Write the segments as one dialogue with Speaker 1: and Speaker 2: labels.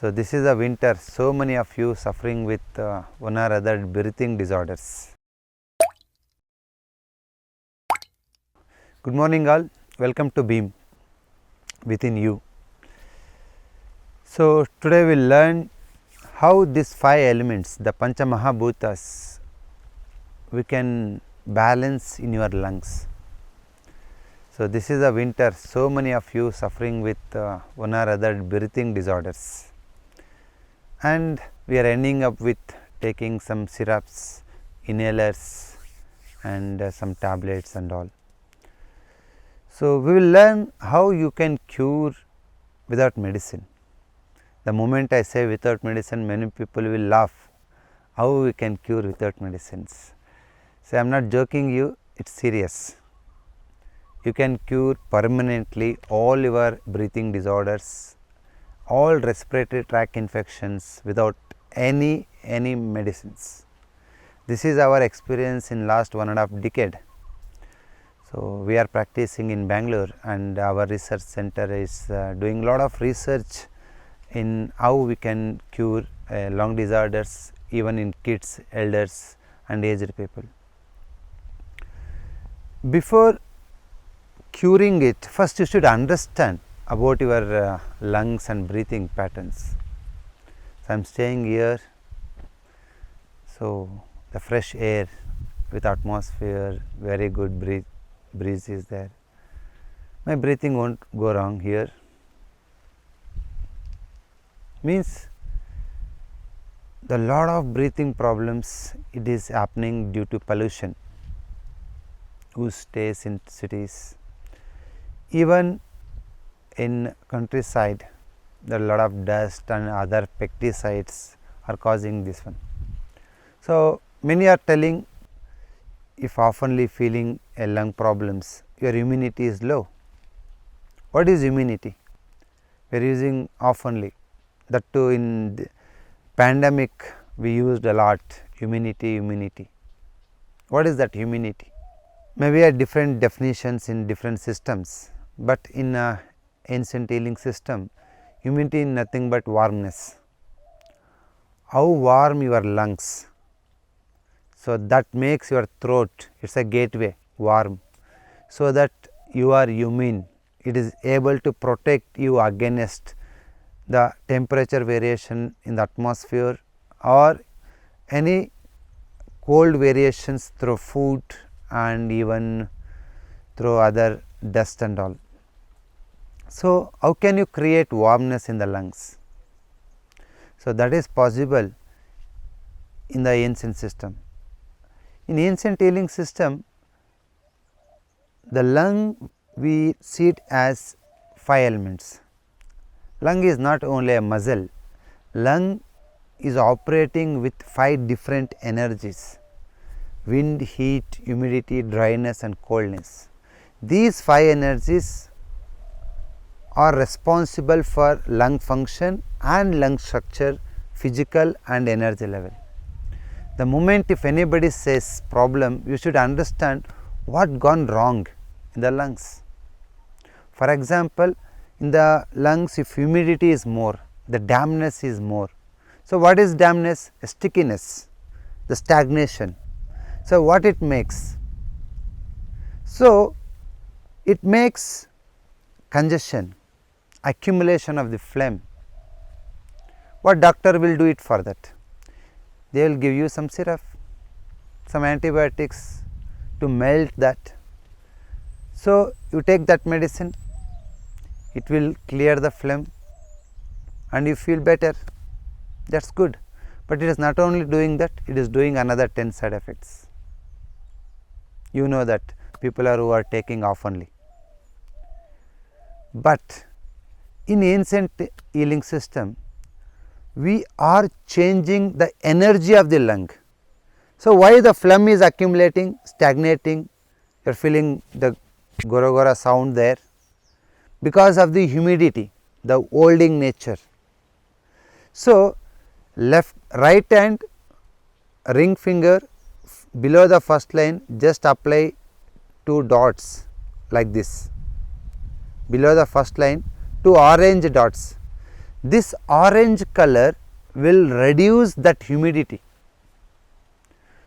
Speaker 1: So, this is a winter, so many of you suffering with one or other breathing disorders. Good morning all, welcome to BHEEM Within You. So, today we will learn how these 5 elements, the pancha maha bhutas, we can balance in your lungs. So, this is a winter, so many of you suffering with one or other breathing disorders, and we are ending up with taking some syrups, inhalers and some tablets and all. So, we will learn how you can cure without medicine. The moment I say without medicine, many people will laugh, how we can cure without medicines. So, I am not joking you, it is serious. You can cure permanently all your breathing disorders, all respiratory tract infections without any medicines. This is our experience in last 1.5 decade. So, we are practicing in Bangalore, and our research center is doing lot of research in how we can cure lung disorders even in kids, elders and aged people. Before curing it, first you should understand about your lungs and breathing patterns. So, I am staying here, so the fresh air with atmosphere, very good breeze is there. My breathing won't go wrong here, means the lot of breathing problems, it is happening due to pollution. Who stays in cities, even in countryside, there are a lot of dust and other pesticides are causing this one. So, many are telling, if oftenly feeling a lung problems, your immunity is low. What is immunity? We are using oftenly, that too in the pandemic we used a lot immunity. What is that immunity? Maybe are different definitions in different systems, but in ancient healing system, immunity is nothing but warmness. How warm your lungs, so that makes your throat, it is a gateway, warm, so that you are immune, it is able to protect you against the temperature variation in the atmosphere or any cold variations through food and even through other dust and all. So, how can you create warmness in the lungs? So, that is possible in the ancient system. In ancient healing system, the lung we see it as 5 elements. Lung is not only a muscle, lung is operating with 5 different energies: wind, heat, humidity, dryness and coldness. These 5 energies are responsible for lung function and lung structure, physical and energy level. The moment if anybody says problem, you should understand what gone wrong in the lungs. For example, in the lungs, if humidity is more, the dampness is more. So, what is dampness? Stickiness, the stagnation. So, what it makes? So, it makes congestion, accumulation of the phlegm. What doctor will do it for that? They will give you some syrup, some antibiotics to melt that. So, you take that medicine, it will clear the phlegm and you feel better, that is good. But it is not only doing that, it is doing another 10 side effects. You know that people are who are taking oftenly. But in ancient healing system, we are changing the energy of the lung. So, why the phlegm is accumulating, stagnating, you are feeling the gora sound there? Because of the humidity, the holding nature. So, right hand ring finger below the first line, just apply 2 dots like this, below the first line 2 orange dots. this orange color will reduce that humidity.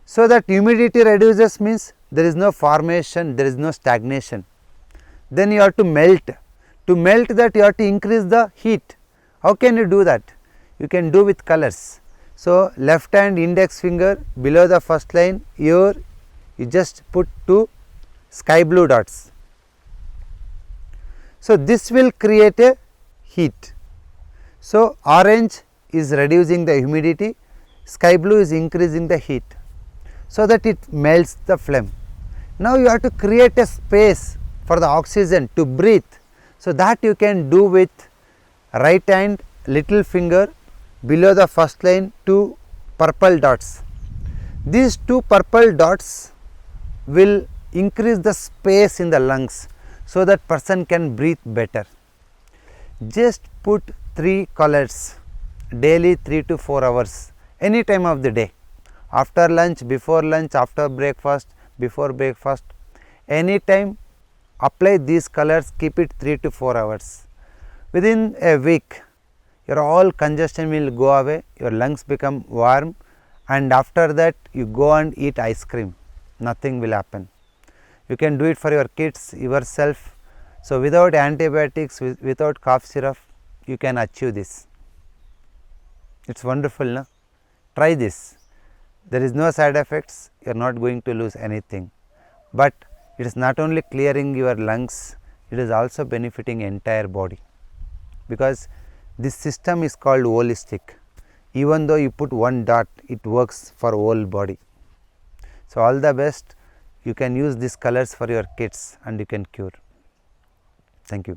Speaker 1: So, that humidity reduces means there is no formation, there is no stagnation. Then you have to melt. To melt that, you have to increase the heat. How can you do that? You can do with colors. So, left hand index finger below the first line, here you just put 2 sky blue dots. So, this will create a heat. So, orange is reducing the humidity, sky blue is increasing the heat, so that it melts the phlegm. Now, you have to create a space for the oxygen to breathe. So, that you can do with right hand little finger below the first line 2 purple dots. These 2 purple dots will increase the space in the lungs, so that person can breathe better. Just put 3 colors daily 3 to 4 hours any time of the day, after lunch, before lunch, after breakfast, before breakfast, any time apply these colors, keep it 3 to 4 hours. Within a week your all congestion will go away, your lungs become warm, and after that you go and eat ice cream, nothing will happen. You can do it for your kids, yourself. So, without antibiotics, without cough syrup, you can achieve this. It is wonderful, no? Try this. There is no side effects, you are not going to lose anything, but it is not only clearing your lungs, it is also benefiting entire body, because this system is called holistic. Even though you put 1 dot, it works for whole body. So, all the best. You can use these colors for your kids and you can cure. Thank you.